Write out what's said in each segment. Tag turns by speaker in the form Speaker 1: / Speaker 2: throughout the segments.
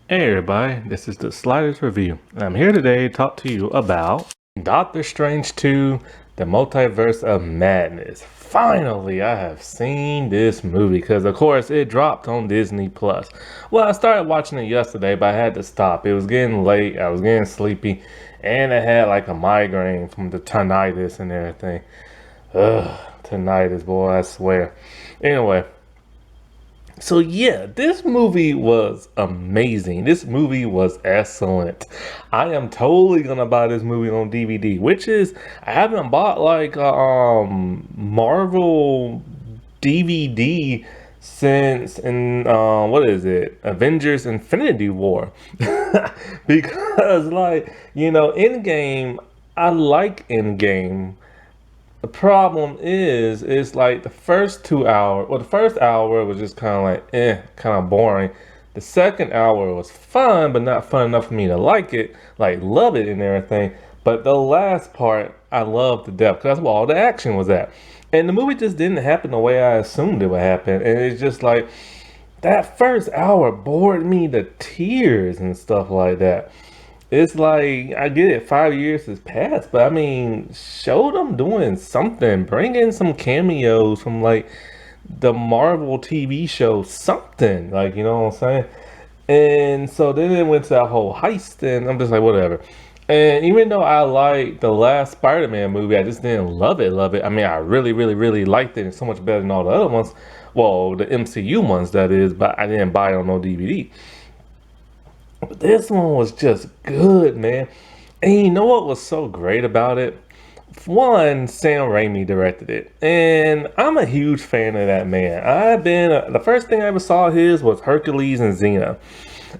Speaker 1: Hey everybody, this is the Sliders Review, and I'm here today to talk to you about Doctor Strange 2, The Multiverse of Madness. Finally, I have seen this movie, because of course it dropped on Disney+. Well, I started watching it yesterday, but I had to stop. It was getting late, I was getting sleepy, and I had like a migraine from the tinnitus and everything. Ugh, tinnitus, boy, I swear. Anyway, so yeah, this movie was amazing. This movie was excellent. I am totally gonna buy this movie on DVD, which is I haven't bought like Marvel DVD since in what is it? Avengers Infinity War. Because Endgame, I like Endgame. The problem is, it's like the first 2 hours, well, the first hour was just kind of like, kind of boring. The second hour was fun, but not fun enough for me to like it, like love it and everything. But the last part, I loved to death, because that's where all the action was at. And the movie just didn't happen the way I assumed it would happen. And it's just like, that first hour bored me to tears and stuff like that. It's like, I get it, 5 years has passed, but I mean, show them doing something. Bring in some cameos from like the Marvel TV show, something. Like, you know what I'm saying? And so then it went to that whole heist, and I'm just like, whatever. And even though I like the last Spider-Man movie, I just didn't love it, love it. I mean, I really, really, really liked it. It's so much better than all the other ones. Well, the MCU ones, that is, but I didn't buy it on no DVD. But this one was just good, man. And you know what was so great about it? One, Sam Raimi directed it, and I'm a huge fan of that man. I've been the first thing I ever saw his was Hercules and Xena,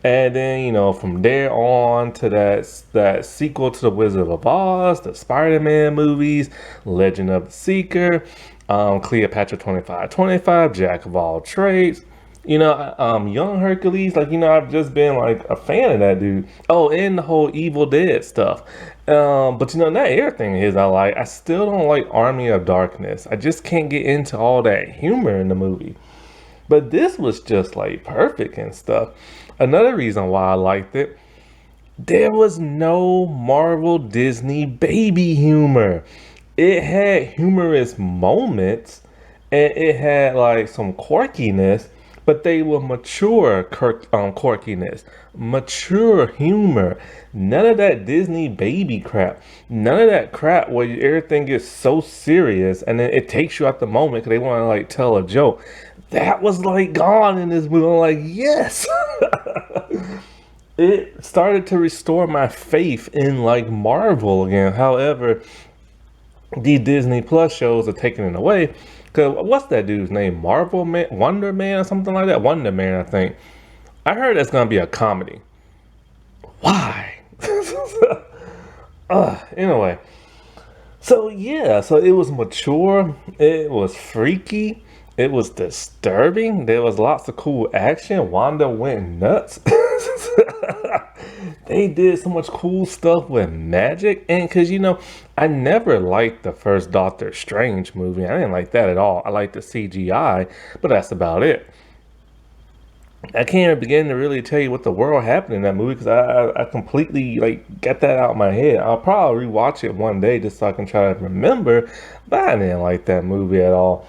Speaker 1: and then from there on to that sequel to the Wizard of Oz, the Spider-Man movies, Legend of the Seeker, Cleopatra 2525, Jack of all trades. Young Hercules, I've just been like a fan of that dude. Oh, and the whole Evil Dead stuff. But not everything is I like. I still don't like Army of Darkness. I just can't get into all that humor in the movie. But this was just like perfect and stuff. Another reason why I liked it, there was no Marvel Disney baby humor. It had humorous moments, and it had like some quirkiness, but they were mature quirkiness, mature humor. None of that Disney baby crap. None of that crap where everything gets so serious and then it takes you out the moment because they want to like tell a joke. That was like gone in this movie. I'm like, yes. It started to restore my faith in like Marvel again. However, the Disney Plus shows are taking it away. Cause what's that dude's name? Marvel Man, Wonder Man, or something like that. Wonder Man, I think. I heard that's gonna be a comedy. Why? Anyway, so yeah, so it was mature. It was freaky. It was disturbing. There was lots of cool action. Wanda went nuts. They did so much cool stuff with magic. And because, I never liked the first Doctor Strange movie. I didn't like that at all. I liked the CGI, but that's about it. I can't even begin to really tell you what the world happened in that movie because I completely like get that out of my head. I'll probably rewatch it one day just so I can try to remember, but I didn't like that movie at all.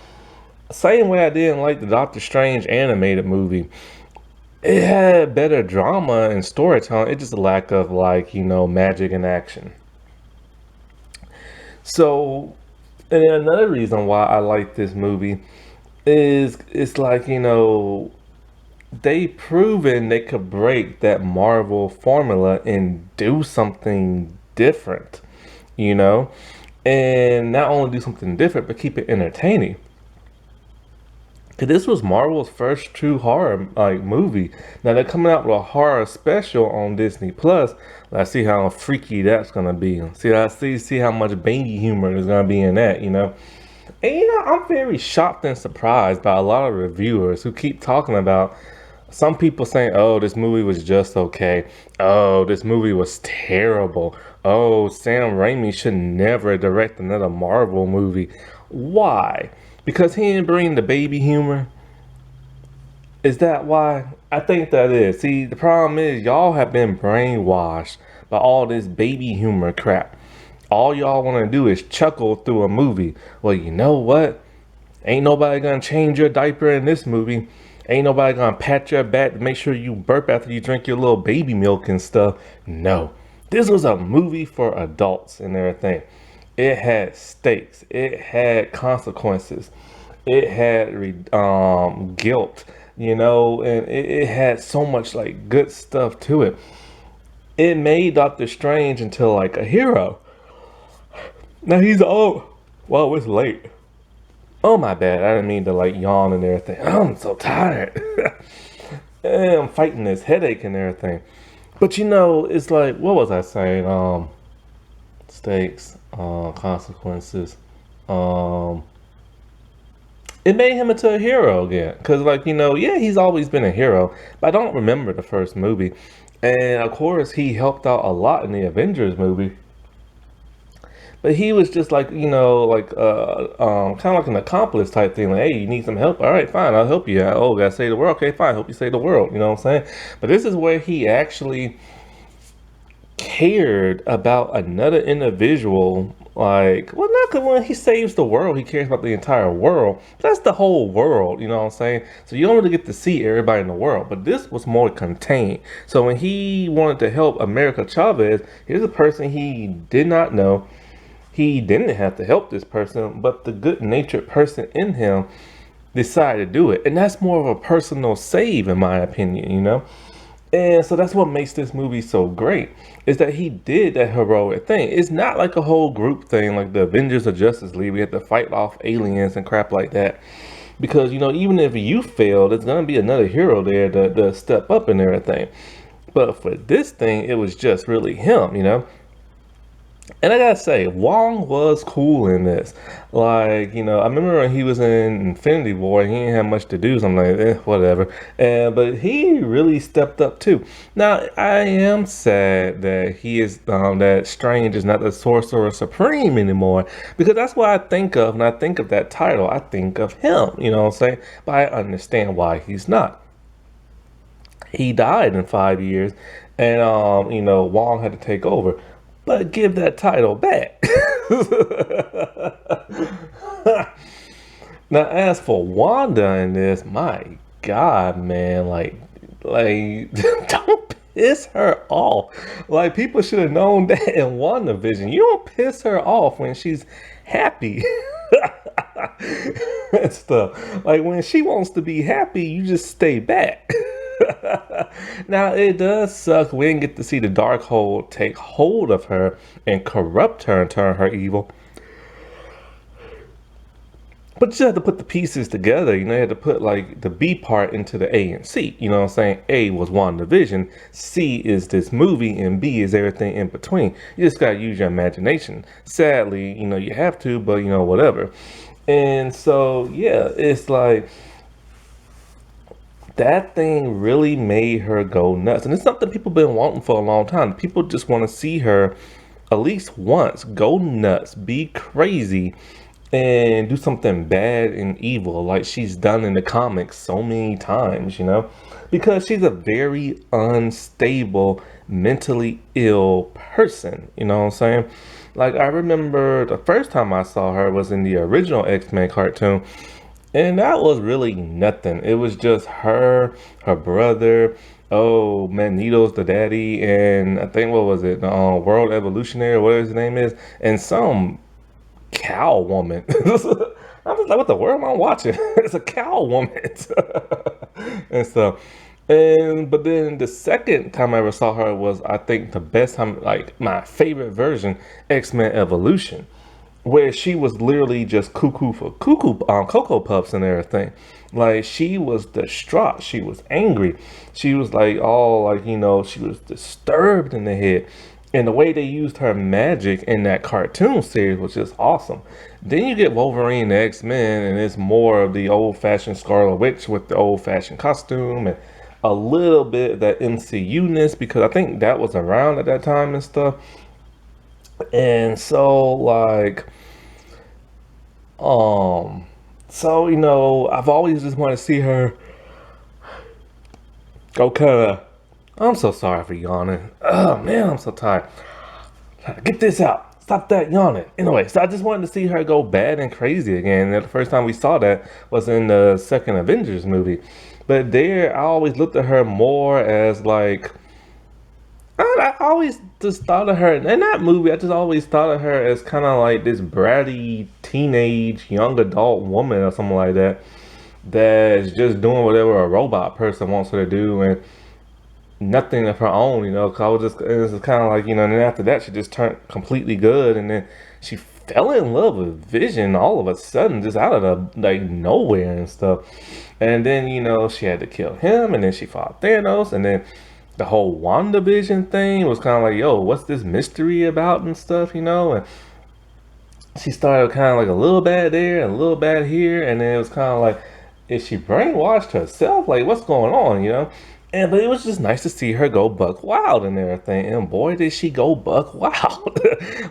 Speaker 1: Same way I didn't like the Doctor Strange animated movie. It had better drama and storytelling. It's just a lack of magic and action. So, and then another reason why I like this movie is it's like, they proven they could break that Marvel formula and do something different, you know? And not only do something different, but keep it entertaining. Cause this was Marvel's first true horror like movie. Now they're coming out with a horror special on Disney Plus. Let's see how freaky that's gonna be. See how much baby humor is gonna be in that, And I'm very shocked and surprised by a lot of reviewers who keep talking about some people saying, oh, this movie was just okay. Oh, this movie was terrible. Oh, Sam Raimi should never direct another Marvel movie. Why? Because he didn't bring the baby humor? Is that why? I think that is. See, the problem is y'all have been brainwashed by all this baby humor crap. All y'all want to do is chuckle through a movie. Well, you know what? Ain't nobody gonna change your diaper in this movie. Ain't nobody gonna pat your back to make sure you burp after you drink your little baby milk and stuff. No. This was a movie for adults and everything. It had stakes. It had consequences. It had guilt, and it had so much like good stuff to it. It made Doctor Strange into like a hero. Now he's old. Well, it's late. Oh my bad. I didn't mean to like yawn and everything. I'm so tired. And I'm fighting this headache and everything. But it's like what was I saying? Stakes, consequences. Um, it made him into a hero again. Cause like yeah, he's always been a hero. But I don't remember the first movie. And of course, he helped out a lot in the Avengers movie. But he was just like, like kind of like an accomplice type thing. Like, hey, you need some help? All right, fine, I'll help you. Oh, gotta save the world? Okay, fine, help you save the world. You know what I'm saying? But this is where he actually cared about another individual. Like, well, not because when he saves the world, he cares about the entire world. That's the whole world, you know what I'm saying? So you don't really get to see everybody in the world. But this was more contained. So when he wanted to help America Chavez, here's a person he did not know. He didn't have to help this person, but the good natured person in him decided to do it. And that's more of a personal save, in my opinion. And so that's what makes this movie so great, is that he did that heroic thing. It's not like a whole group thing like the Avengers or Justice League. We have to fight off aliens and crap like that. Because, even if you fail, there's going to be another hero there to step up and everything. But for this thing, it was just really him. And I gotta say, Wong was cool in this. Like, I remember when he was in Infinity War, he didn't have much to do, so I'm like, whatever. But he really stepped up too. Now, I am sad that that Strange is not the Sorcerer Supreme anymore, because that's what I think of when I think of that title. I think of him, you know what I'm saying? But I understand why he's not. He died in 5 years, and Wong had to take over. But give that title back. Now, as for Wanda in this, my God, man, like, don't piss her off. Like, people should have known that in WandaVision. You don't piss her off when she's happy. And stuff. Like, when she wants to be happy, you just stay back. Now it does suck. We didn't get to see the Darkhold take hold of her and corrupt her and turn her evil. But you have to put the pieces together. You had to put like the B part into the A and C. You know what I'm saying? A was WandaVision, C is this movie, and B is everything in between. You just gotta use your imagination. Sadly, you have to, but whatever. And so yeah, it's like that thing really made her go nuts. And it's something people been wanting for a long time. People just want to see her at least once go nuts, be crazy, and do something bad and evil like she's done in the comics so many times, because she's a very unstable, mentally ill person. You know what I'm saying? Like, I remember the first time I saw her was in the original X-Men cartoon. And that was really nothing. It was just her brother, oh, Magneto's the daddy, and I think, what was it, World Evolutionary, or whatever his name is, and some cow woman. I'm just like, what the world am I watching? It's a cow woman. And so, but then the second time I ever saw her was, I think, the best time, like my favorite version, X-Men Evolution, where she was literally just cuckoo for Cocoa Puffs and everything. Like, she was distraught. She was angry. She was like, all like, she was disturbed in the head. And the way they used her magic in that cartoon series was just awesome. Then you get Wolverine X-Men, and it's more of the old-fashioned Scarlet Witch with the old-fashioned costume and a little bit of that MCU-ness, because I think that was around at that time and stuff. And so, like, I've always just wanted to see her Okay. I'm so sorry for yawning. Oh man, I'm so tired. Get this out. Stop that yawning. Anyway, so I just wanted to see her go bad and crazy again. And the first time we saw that was in the second Avengers movie. But there, I always looked at her more as like, I always just thought of her in that movie. I just always thought of her as kind of like this bratty teenage young adult woman or something like that. That's just doing whatever a robot person wants her to do, and nothing of her own, you know. Cause I was just, it was kind of like, you know, and then after that, she just turned completely good, and then she fell in love with Vision all of a sudden, just out of the like nowhere and stuff. And then, you know, she had to kill him, and then she fought Thanos, and then the whole WandaVision thing was kind of like, yo, what's this mystery about and stuff, you know? And she started kind of like a little bad there and a little bad here, and then it was kind of like, is she brainwashed herself? Like, what's going on, you know? And but it was just nice to see her go buck wild and everything. And boy, did she go buck wild!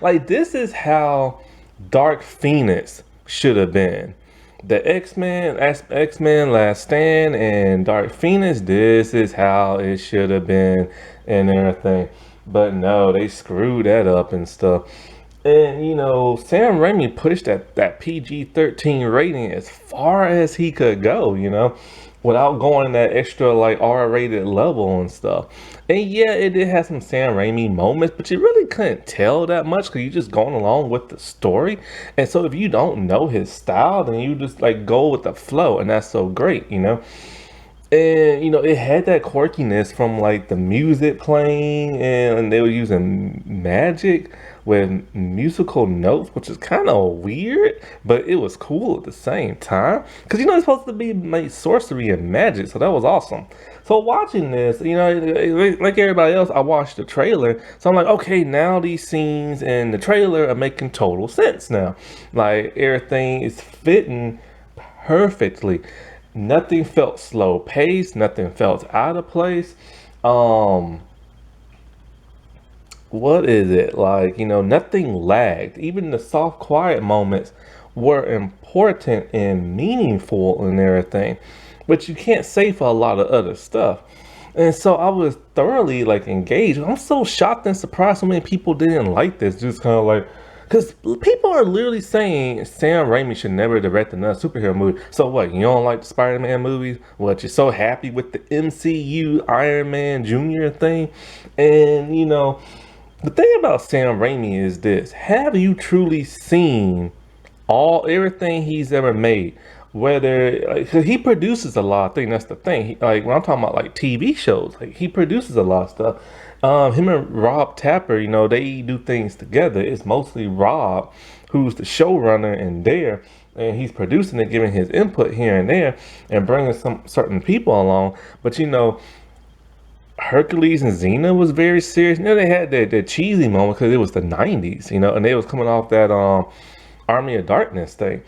Speaker 1: Like this is how Dark Phoenix should have been. The X Men Last Stand and Dark Phoenix. This is how it should have been and everything. But no, they screwed that up and stuff. And you know, Sam Raimi pushed that PG-13 rating as far as he could go, you know, without going that extra like R-rated level and stuff. And yeah, it did have some Sam Raimi moments, but you really couldn't tell that much because you just going along with the story. And so if you don't know his style, then you just like go with the flow, and that's so great, you know. And you know, it had that quirkiness from like the music playing, and they were using magic with musical notes, which is kind of weird, but it was cool at the same time. Because you know, it's supposed to be like sorcery and magic, so that was awesome. So watching this, you know, like everybody else, I watched the trailer, so I'm like, okay, now these scenes in the trailer are making total sense now. Like everything is fitting perfectly. Nothing felt slow paced, nothing felt out of place. Um, what is it like? You know, nothing lagged. Even the soft, quiet moments were important and meaningful and everything, but you can't say for a lot of other stuff. And so I was thoroughly like engaged. I'm so shocked and surprised so many people didn't like this. Just kind of like, because people are literally saying Sam Raimi should never direct another superhero movie. So what? You don't like the Spider-Man movies? What? You're so happy with the MCU Iron Man Jr. thing? And you know, the thing about Sam Raimi is this: have you truly seen everything he's ever made? Whether like, 'cause he produces a lot of things. That's the thing. Like when I'm talking about like TV shows, like he produces a lot of stuff. Him and Rob Tapper, you know, they do things together. It's mostly Rob who's the showrunner in there, and he's producing it, giving his input here and there, and bringing some certain people along. But you know, Hercules and Xena was very serious. You know, they had that cheesy moment because it was the '90s, you know, and they was coming off that Army of Darkness thing.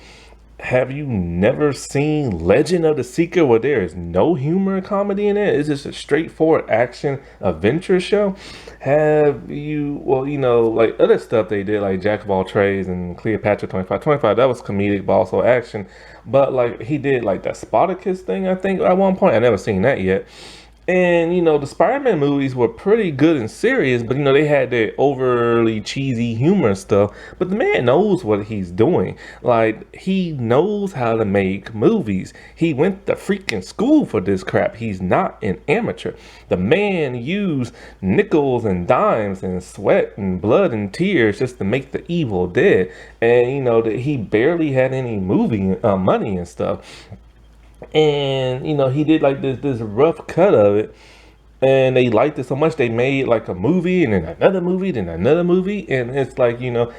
Speaker 1: Have you never seen Legend of the Seeker where there is no humor and comedy in it? It's just a straightforward action adventure show. Have you, well, you know, like other stuff they did, like Jack of All Trades and Cleopatra 2525, that was comedic but also action. But like he did like that Spartacus thing, I think, at one point. I never seen that yet. And you know, the Spider-Man movies were pretty good and serious, but you know, they had their overly cheesy humor stuff. But the man knows what he's doing. Like, he knows how to make movies. He went to freaking school for this crap. He's not an amateur. The man used nickels and dimes and sweat and blood and tears just to make the Evil Dead. And you know, that he barely had any movie money and stuff. And you know, he did like this rough cut of it, and they liked it so much they made like a movie and then another movie, then another movie. And it's like, you know,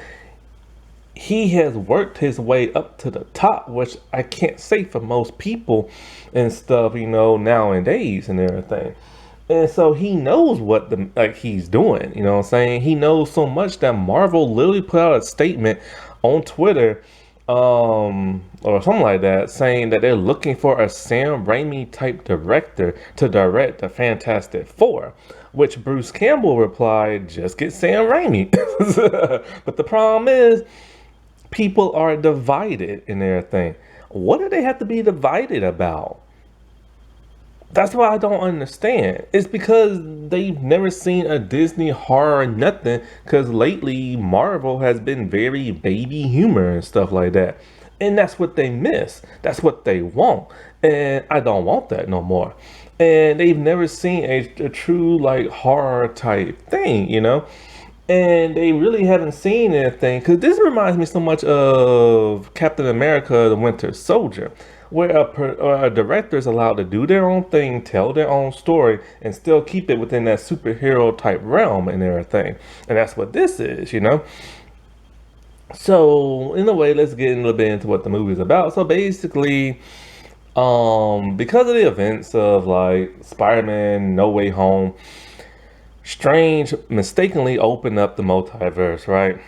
Speaker 1: he has worked his way up to the top, which I can't say for most people and stuff, you know, nowadays and everything. And so he knows what the like he's doing, you know what I'm saying? He knows so much that Marvel literally put out a statement on Twitter, or something like that, saying that they're looking for a Sam Raimi type director to direct the Fantastic Four. Which Bruce Campbell replied, just get Sam Raimi. But the problem is, people are divided in their thing. What do they have to be divided about? That's why I don't understand. It's because they've never seen a Disney horror or nothing. Because lately, Marvel has been very baby humor and stuff like that. And that's what they miss. That's what they want. And I don't want that no more. And they've never seen a true, like, horror type thing, you know? And they really haven't seen anything because this reminds me so much of Captain America: The Winter Soldier, where a director is allowed to do their own thing, tell their own story, and still keep it within that superhero type realm and everything. And that's what this is, you know. So in a way, let's get a little bit into what the movie is about. So basically, because of the events of like Spider-Man No Way Home, Strange mistakenly opened up the multiverse, right?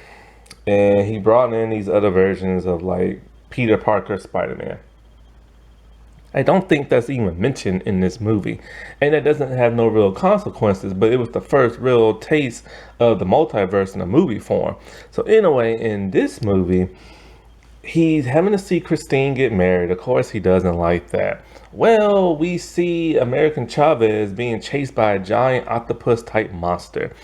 Speaker 1: And he brought in these other versions of like Peter Parker Spider-Man. I don't think that's even mentioned in this movie. And that doesn't have no real consequences, but it was the first real taste of the multiverse in a movie form. So anyway, in this movie, he's having to see Christine get married. Of course, he doesn't like that. Well, we see American Chavez being chased by a giant octopus type monster,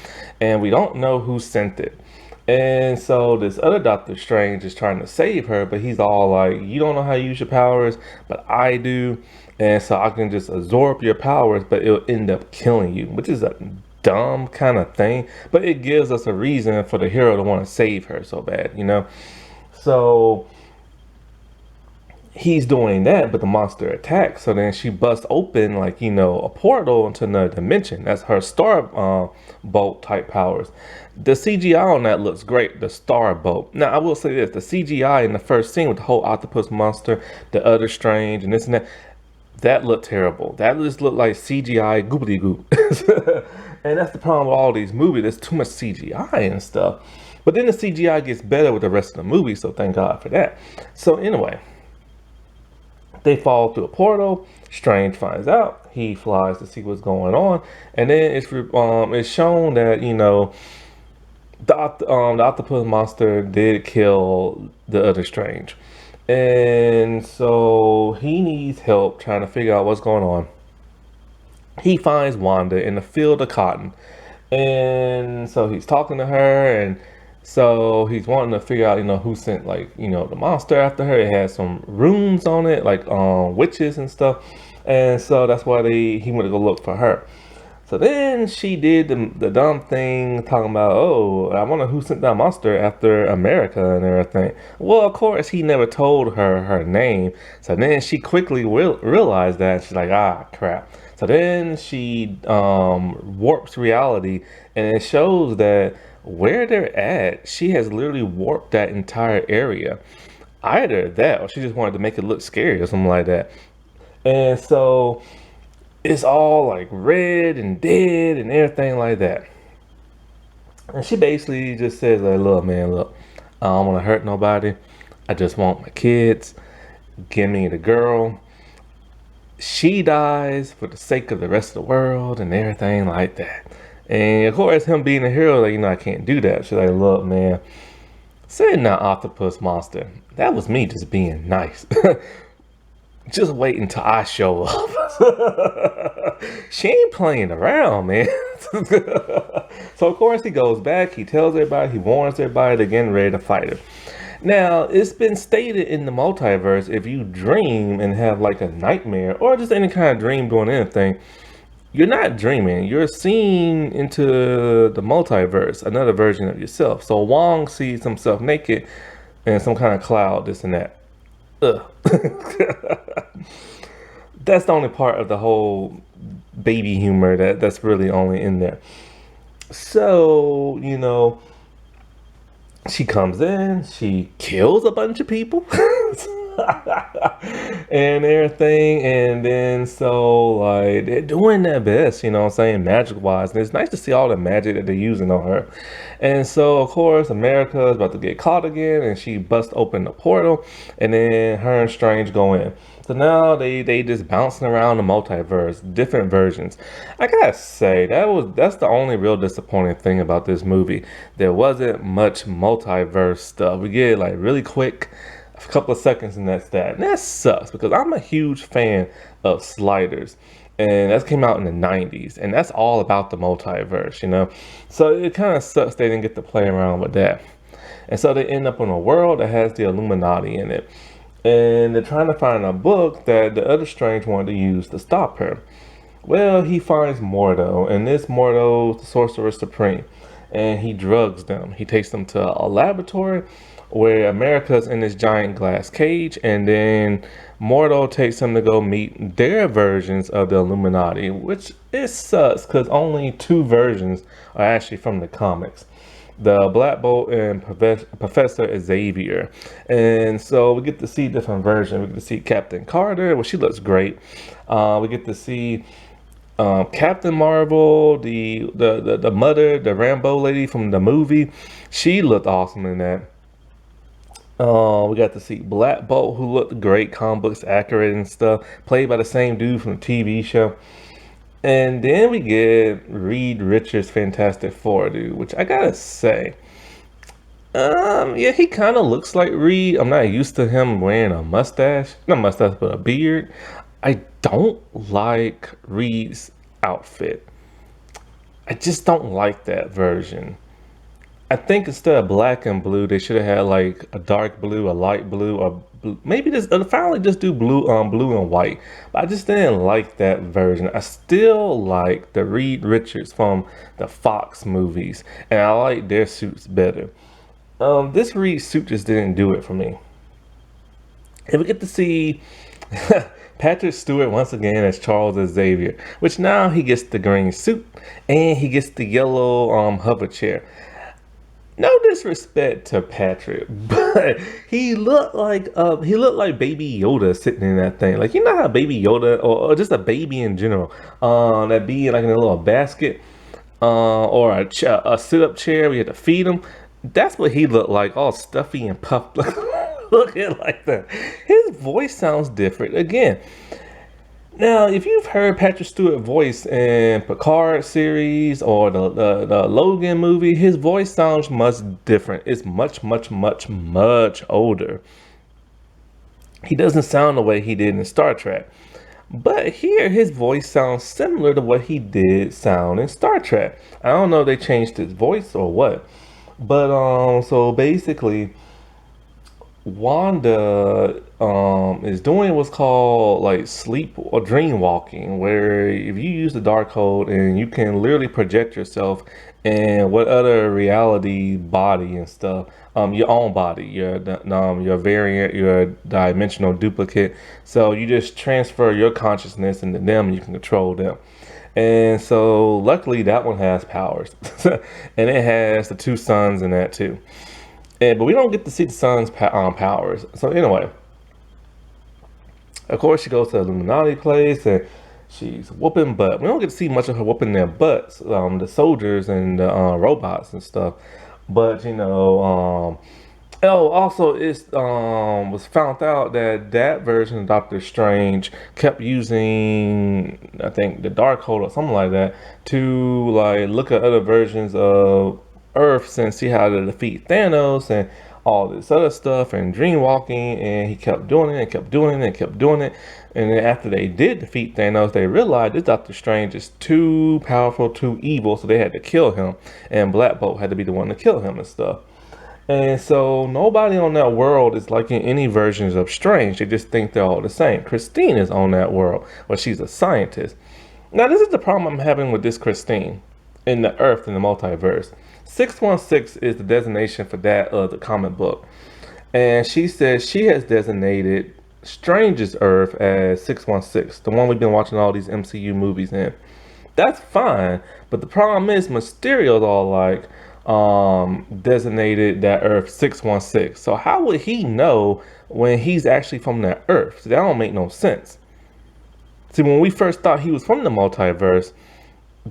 Speaker 1: and we don't know who sent it. And so this other Doctor Strange is trying to save her, but he's all like, "You don't know how to use your powers, but I do, and so I can just absorb your powers, but it'll end up killing you," which is a dumb kind of thing, but it gives us a reason for the hero to want to save her so bad, you know? So he's doing that, but the monster attacks. So then she busts open, like, you know, a portal into another dimension. That's her star bolt type powers. The CGI on that looks great, the star bolt. Now, I will say this, the CGI in the first scene with the whole octopus monster, the other Strange, and this and that, that looked terrible. That just looked like CGI goobly goop. And that's the problem with all these movies. There's too much CGI and stuff. But then the CGI gets better with the rest of the movie, so thank God for that. So anyway, they fall through a portal. Strange finds out. He flies to see what's going on, and then it's shown that, you know, the octopus monster did kill the other Strange, and so he needs help trying to figure out what's going on. He finds Wanda in the field of cotton, and so he's talking to her, and so he's wanting to figure out, you know, who sent, like, you know, the monster after her. It has some runes on it, like witches and stuff, and so that's why he went to go look for her. So then she did the dumb thing, talking about, "Oh, I wonder who sent that monster after America and everything." Well, of course, he never told her her name. So then she quickly realized that. She's like, "Ah, crap." So then she warps reality, and it shows that where they're at, she has literally warped that entire area. Either that, or she just wanted to make it look scary or something like that. And so it's all like red and dead and everything like that. And she basically just says, like, "Look, man, look, I don't want to hurt nobody. I just want my kids. Give me the girl. She dies for the sake of the rest of the world," and everything like that. And of course, him being a hero, like, you know, I can't do that. She's like, "Look, man, saying that octopus monster, that was me just being nice. Just wait until I show up." She ain't playing around, man. So of course he goes back, he tells everybody, he warns everybody they're getting ready to fight her. Now, it's been stated in the multiverse, if you dream and have like a nightmare or just any kind of dream doing anything, you're not dreaming, you're seeing into the multiverse, another version of yourself. So Wong sees himself naked in some kind of cloud, this and that. Ugh. That's the only part of the whole baby humor that's really only in there. So, you know, she comes in, she kills a bunch of people and everything, and then so like they're doing their best, you know what I'm saying, magic wise, and it's nice to see all the magic that they're using on her. And so of course America is about to get caught again, and she busts open the portal, and then her and Strange go in. So now they just bouncing around the multiverse, different versions. I gotta say, that's the only real disappointing thing about this movie. There wasn't much multiverse stuff. We get it like really quick, a couple of seconds, and that's that. And that sucks because I'm a huge fan of sliders. and that came out in the 90s, and that's all about the multiverse, you know. So it kind of sucks they didn't get to play around with that. And so they end up in a world that has the Illuminati in it. And they're trying to find a book that the other Strange wanted to use to stop her. Well, he finds Mordo, and this Mordo's the Sorcerer Supreme. And he drugs them. He takes them to a laboratory where America's in this giant glass cage, and then Mordo takes them to go meet their versions of the Illuminati, which it sucks because only two versions are actually from the comics. The Black Bolt and Professor Xavier. And so we get to see different versions. We get to see Captain Carter, well, she looks great. We get to see Captain Marvel, the mother, the Rambo lady from the movie. She looked awesome in that. We got to see Black Bolt, who looked great, comic books accurate and stuff, played by the same dude from the TV show. And then we get Reed Richards' Fantastic Four, dude, which I gotta say, yeah, he kind of looks like Reed. I'm not used to him wearing a mustache, not mustache, but a beard. I don't like Reed's outfit. I just don't like that version. I think instead of black and blue, they should have had like a dark blue, a light blue, or maybe just finally just do blue and white. But I just didn't like that version. I still like the Reed Richards from the Fox movies, and I like their suits better. This Reed suit just didn't do it for me. And we get to see Patrick Stewart once again as Charles Xavier, which now he gets the green suit and he gets the yellow hover chair. No disrespect to Patrick, but he looked like Baby Yoda sitting in that thing. Like, you know how Baby Yoda, or just a baby in general, that be like in a little basket, or a sit-up chair. We had to feed him. That's what he looked like, all stuffy and puffed, looking like that. His voice sounds different again. Now, if you've heard Patrick Stewart voice in Picard series or the Logan movie, his voice sounds much different. It's much older. He doesn't sound the way he did in Star Trek. But here, his voice sounds similar to what he did sound in Star Trek. I don't know if they changed his voice or what. But, so basically, Wanda is doing what's called like sleep or dream walking, where if you use the dark code and you can literally project yourself in what other reality body and stuff, your own body, your variant, your dimensional duplicate. So you just transfer your consciousness into them and you can control them. And so luckily that one has powers and it has the two suns in that too. But we don't get to see the sun's powers. So anyway, of course she goes to the Illuminati place and she's whooping butt. We don't get to see much of her whooping their butts, the soldiers and the robots and stuff. But you know, also it's was found out that that version of Doctor Strange kept using, I think, the dark code or something like that to like look at other versions of Earth and see how to defeat Thanos and all this other stuff and dream walking, and he kept doing it and kept doing it and kept doing it. And then after they did defeat Thanos, they realized this Doctor Strange is too powerful, too evil, so they had to kill him, and Black Bolt had to be the one to kill him and stuff. And so nobody on that world is liking any versions of Strange. They just think they're all the same. Christine is on that world, but she's a scientist. Now this is the problem I'm having with this Christine in the Earth, in the multiverse. 616 is the designation for that of the comic book. And she says she has designated Strange's Earth as 616, the one we've been watching all these MCU movies in. That's fine, but the problem is Mysterio's all like designated that Earth 616. So how would he know when he's actually from that Earth? So that don't make no sense. See, when we first thought he was from the multiverse,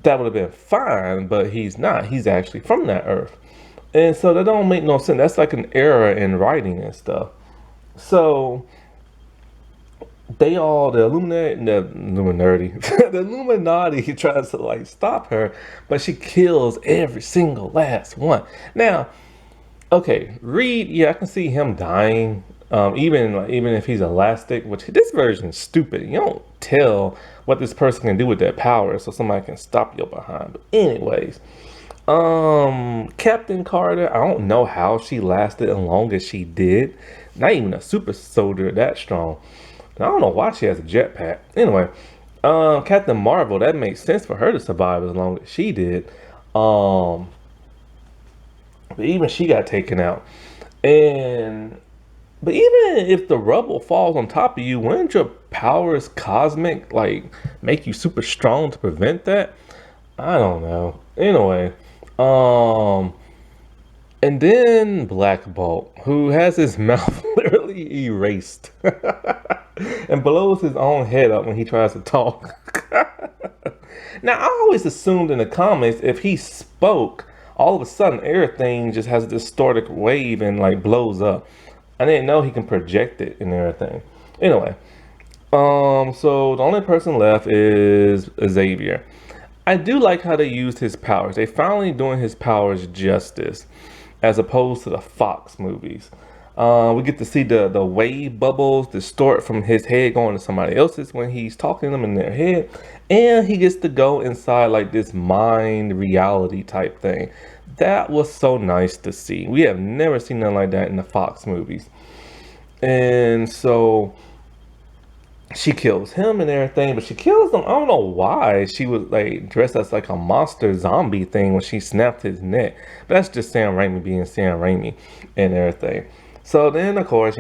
Speaker 1: that would have been fine, but he's not. He's actually from that Earth. And so that don't make no sense. That's like an error in writing and stuff. So they all, the Illuminati tries to like stop her, but she kills every single last one. Now, okay, Reed, yeah, I can see him dying Even if he's elastic, which this version is stupid. You don't tell what this person can do with their power, so somebody can stop your behind. But anyways, Captain Carter, I don't know how she lasted as long as she did. Not even a super soldier that strong. And I don't know why she has a jetpack. Anyway, Captain Marvel, that makes sense for her to survive as long as she did. Um, but even she got taken out. And but even if the rubble falls on top of you, wouldn't your powers cosmic like make you super strong to prevent that? I don't know. Anyway, um, and then Black Bolt, who has his mouth literally erased and blows his own head up when he tries to talk. Now, I always assumed in the comics if he spoke, all of a sudden everything just has a distorted wave and like blows up. I didn't know he can project it and everything. Anyway, so the only person left is Xavier. I do like how they used his powers. They finally doing his powers justice, as opposed to the Fox movies. We get to see the wave bubbles distort from his head going to somebody else's when he's talking to them in their head, and he gets to go inside like this mind reality type thing. That was so nice to see. We have never seen nothing like that in the Fox movies, and so she kills him and everything, but she kills him. I don't know why she was like dressed as like a monster zombie thing when she snapped his neck. But that's just Sam Raimi being Sam Raimi and everything. So then, of course,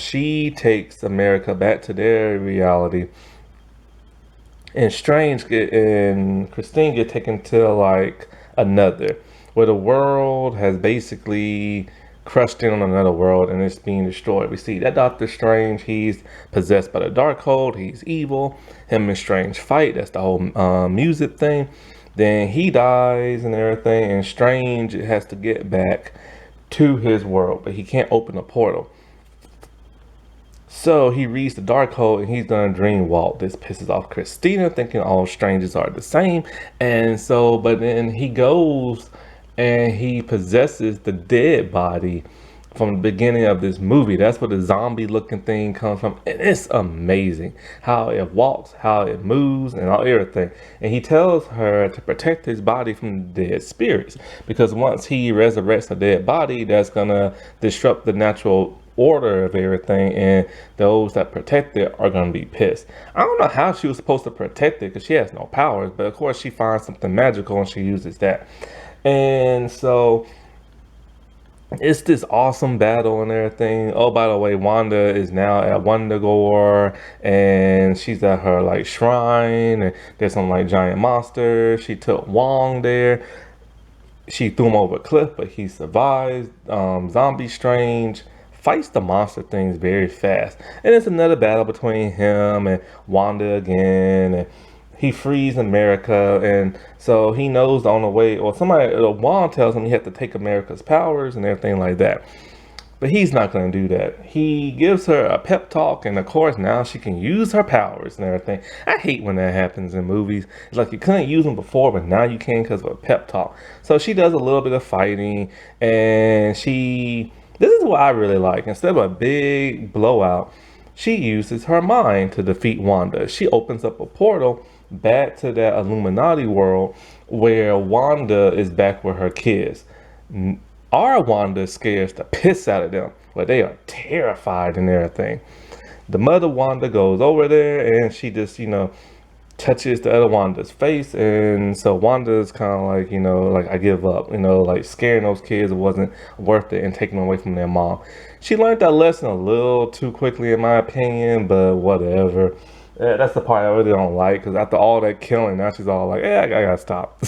Speaker 1: she takes America back to their reality, and and Christine get taken to like another, where the world has basically crushed in on another world and it's being destroyed. We see that Doctor Strange, he's possessed by the Darkhold, he's evil. Him and Strange fight, that's the whole music thing. Then he dies and everything, and Strange has to get back to his world, but he can't open a portal. So he reads the Darkhold and he's gonna dream walk. This pisses off Christina, thinking all strangers are the same. And so, but then he goes and he possesses the dead body from the beginning of this movie. That's where the zombie looking thing comes from. And it's amazing how it walks, how it moves, and all everything. And he tells her to protect his body from the dead spirits, because once he resurrects a dead body, that's gonna disrupt the natural order of everything, and those that protect it are going to be pissed. I don't know how she was supposed to protect it because she has no powers, but of course she finds something magical and she uses that. And so it's this awesome battle and everything. Oh, by the way, Wanda is now at Wondagore, and she's at her like shrine, and there's some like giant monster. She took Wong there. She threw him over a cliff, but he survives. Zombie Strange fights the monster things very fast. And it's another battle between him and Wanda again. And he frees America. And so he knows on the way, or Wanda tells him he had to take America's powers and everything like that. But he's not going to do that. He gives her a pep talk, and of course now she can use her powers and everything. I hate when that happens in movies. It's like you couldn't use them before, but now you can because of a pep talk. So she does a little bit of fighting, and this is what I really like. Instead of a big blowout, she uses her mind to defeat Wanda. She opens up a portal back to that Illuminati world where Wanda is back with her kids. Our Wanda scares the piss out of them, but they are terrified and everything. The mother Wanda goes over there and she just, touches the other Wanda's face, and so Wanda's kind of like, like, I give up, like scaring those kids wasn't worth it and taking them away from their mom. She learned that lesson a little too quickly in my opinion, but whatever. That's the part I really don't like, because after all that killing, now she's all like, I gotta stop.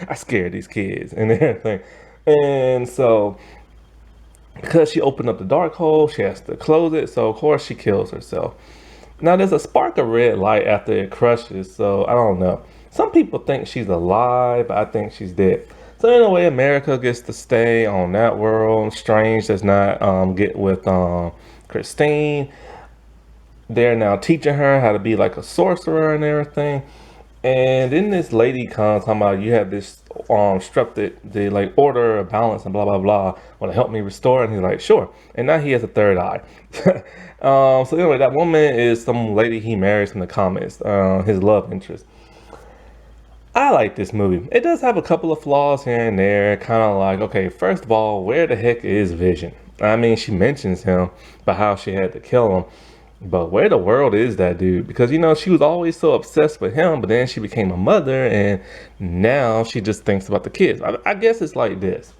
Speaker 1: I scared these kids and everything. And so because she opened up the dark hole, she has to close it, so of course she kills herself. Now there's a spark of red light after it crushes, so I don't know. Some people think she's alive, but I think she's dead. So anyway, America gets to stay on that world. Strange does not get with Christine. They're now teaching her how to be like a sorcerer and everything. And then this lady comes talking about, you have this struck the like order of balance and blah blah blah. Want to help me restore? And he's like, sure. And now he has a third eye. So anyway, that woman is some lady he marries from the comics, his love interest. I like this movie. It does have a couple of flaws here and there. Kind of like, okay, first of all, where the heck is Vision? I mean, she mentions him, but how she had to kill him. But where the world is that dude? Because, she was always so obsessed with him, but then she became a mother, and now she just thinks about the kids. I guess it's like this.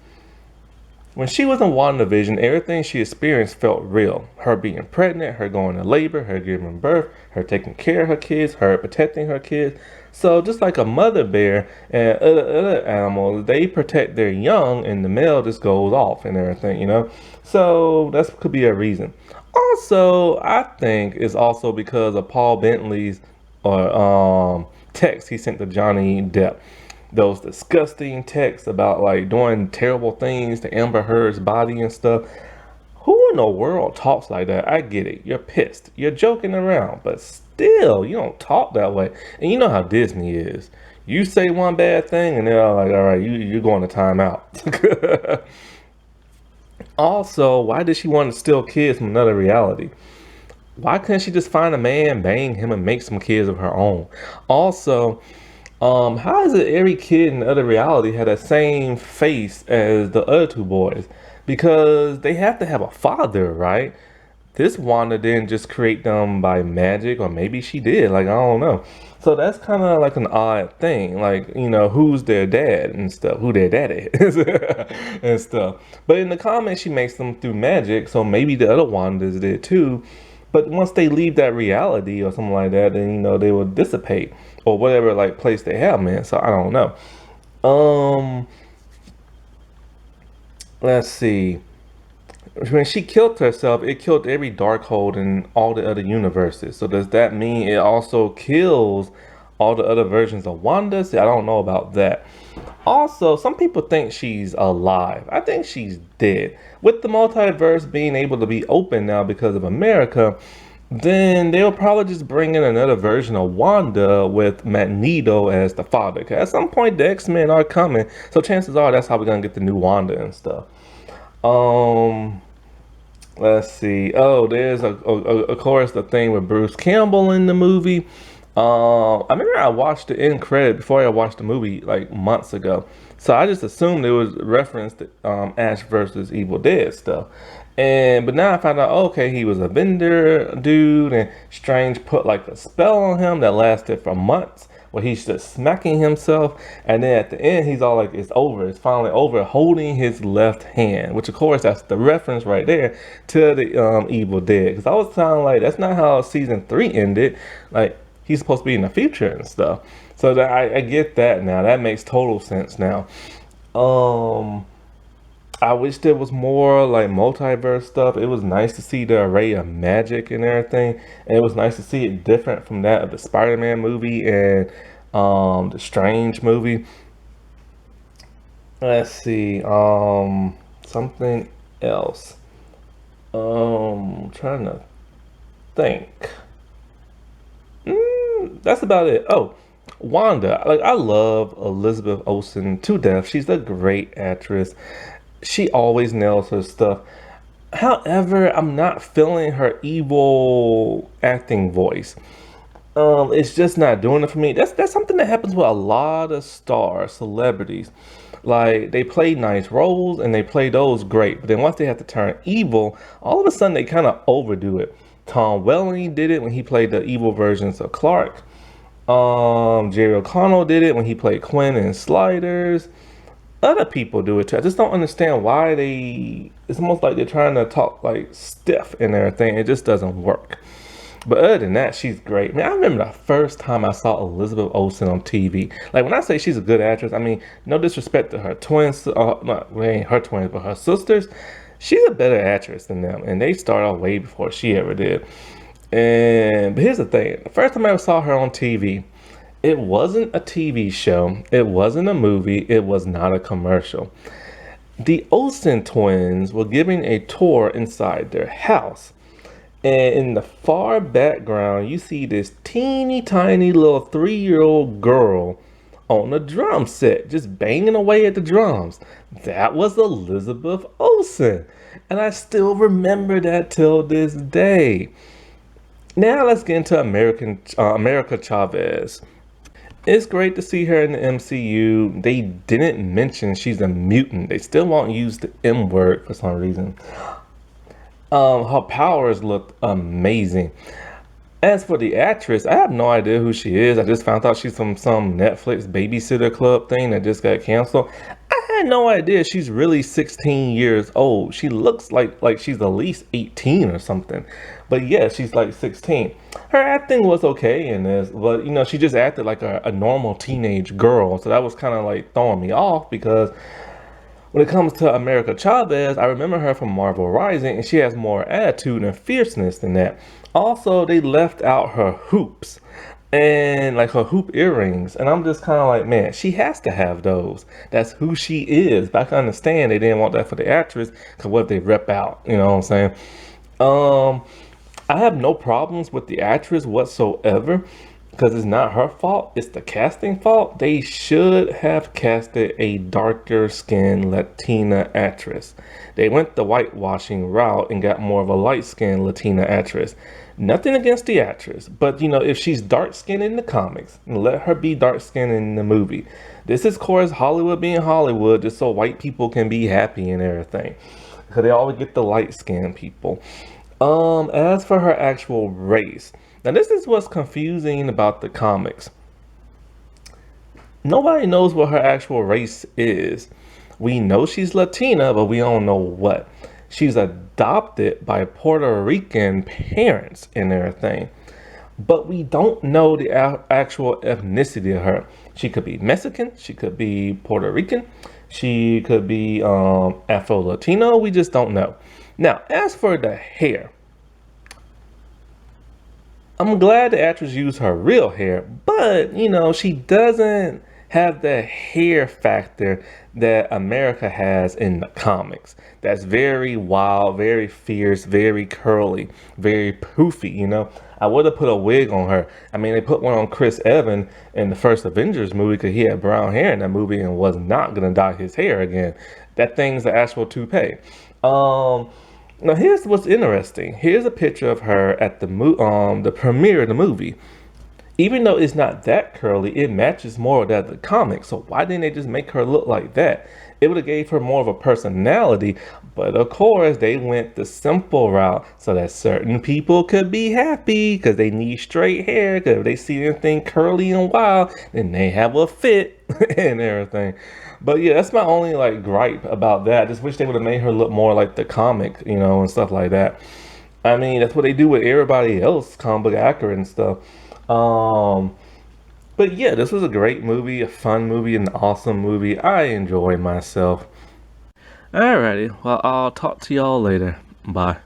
Speaker 1: When she was in WandaVision, everything she experienced felt real. Her being pregnant, her going to labor, her giving birth, her taking care of her kids, her protecting her kids. So just like a mother bear and other animals, they protect their young and the male just goes off and everything. So that could be a reason. Also, I think it's also because of Paul Bentley's text he sent to Johnny Depp. Those disgusting texts about like doing terrible things to Amber Heard's body and stuff. Who in the world talks like that? I get it. You're pissed. You're joking around, but still, you don't talk that way. And you know how Disney is. You say one bad thing, and they're like, "All right, you're going to timeout." Also, why did she want to steal kids from another reality? Why couldn't she just find a man, bang him, and make some kids of her own? Also, how is it every kid in the other reality had the same face as the other two boys? Because they have to have a father, right? This Wanda didn't just create them by magic, or maybe she did. Like, I don't know. So that's kind of like an odd thing. Like, who's their dad and stuff, who their daddy is and stuff. But in the comics, she makes them through magic. So maybe the other Wandas did too. But once they leave that reality or something like that, then, they will dissipate or whatever, like, place they have, man. So I don't know. Let's see. When she killed herself, it killed every Darkhold in all the other universes. So does that mean it also kills all the other versions of Wanda? See, I don't know about that. Also, some people think she's alive. I think she's dead. With the multiverse being able to be open now because of America, then they'll probably just bring in another version of Wanda with Magneto as the father. Because at some point, the X-Men are coming. So chances are that's how we're going to get the new Wanda and stuff. Let's see. Oh, there's of course the thing with Bruce Campbell in the movie. I remember I watched the end credit before I watched the movie like months ago. So I just assumed it was reference to Ash versus Evil Dead stuff. But now I found out, okay, he was a vendor dude, and Strange put like a spell on him that lasted for months, where he's just smacking himself, and then at the end he's all like, it's over, it's finally over, holding his left hand, which of course that's the reference right there to the Evil Dead. Because I was sounding like that's not how season 3 ended. Like, he's supposed to be in the future and stuff. So that I get that now. That makes total sense now. I wish there was more like multiverse stuff. It was nice to see the array of magic and everything. And it was nice to see it different from that of the Spider-Man movie and the Strange movie. Let's see. Something else. Trying to think. That's about it. Oh, Wanda. Like, I love Elizabeth Olsen to death. She's a great actress. She always nails her stuff. However, I'm not feeling her evil acting voice. It's just not doing it for me. That's something that happens with a lot of celebrities. Like, they play nice roles and they play those great, but then once they have to turn evil, all of a sudden they kind of overdo it. Tom Welling did it when he played the evil versions of Clark. Jerry O'Connell did it when he played Quinn in Sliders. Other people do it too. I just don't understand why it's almost like they're trying to talk like stiff and everything. It just doesn't work. But other than that, she's great. Man, I remember the first time I saw Elizabeth Olsen on TV. Like, when I say she's a good actress, I mean, no disrespect to her twins, ain't her twins, but her sisters. She's a better actress than them, and they started off way before she ever did. But here's the thing. The first time I ever saw her on TV, it wasn't a TV show. It wasn't a movie. It was not a commercial. The Olsen twins were giving a tour inside their house. And in the far background, you see this teeny tiny little 3-year-old girl on the drum set, just banging away at the drums. That was Elizabeth Olsen. And I still remember that till this day. Now let's get into America Chavez. It's great to see her in the MCU. They didn't mention she's a mutant. They still won't use the M word for some reason. Her powers looked amazing. As for the actress, I have no idea who she is. I just found out she's from some Netflix babysitter club thing that just got canceled. I had no idea she's really 16 years old. She looks like she's at least 18 or something. But yeah, she's like 16. Her acting was okay in this, but she just acted like a normal teenage girl. So that was kind of like throwing me off because when it comes to America Chavez, I remember her from Marvel Rising, and she has more attitude and fierceness than that. Also, they left out her hoops and like her hoop earrings, and I'm just kind of like, man, she has to have those. That's who she is. But I can understand they didn't want that for the actress, because what if they rep out? You know what I'm saying? I have no problems with the actress whatsoever, because it's not her fault, it's the casting fault. They should have casted a darker skinned Latina actress. They went the whitewashing route and got more of a light skinned Latina actress. Nothing against the actress, but if she's dark skinned in the comics, let her be dark skinned in the movie. This is, of course, Hollywood being Hollywood, just so white people can be happy and everything. Because they always get the light skinned people. As for her actual race, now this is what's confusing about the comics. Nobody knows what her actual race is. We know she's Latina, but we don't know what. She's adopted by Puerto Rican parents and everything. But we don't know the actual ethnicity of her. She could be Mexican, she could be Puerto Rican, she could be Afro-Latino, we just don't know. Now, as for the hair, I'm glad the actress used her real hair, but she doesn't have the hair factor that America has in the comics. That's very wild, very fierce, very curly, very poofy. I would have put a wig on her. I mean, they put one on Chris Evans in the first Avengers movie because he had brown hair in that movie and was not gonna dye his hair again. That thing's the actual toupee. Now here's what's interesting. Here's a picture of her at the premiere of the movie. Even though it's not that curly, it matches more with that of the comics. So why didn't they just make her look like that? It would have gave her more of a personality, but of course they went the simple route so that certain people could be happy because they need straight hair. Because if they see anything curly and wild, then they have a fit and everything. But yeah, that's my only gripe about that. I just wish they would have made her look more like the comic, and stuff like that. I mean, that's what they do with everybody else, comic book actor and stuff. But yeah, this was a great movie, a fun movie, an awesome movie. I enjoyed myself. Alrighty, well, I'll talk to y'all later. Bye.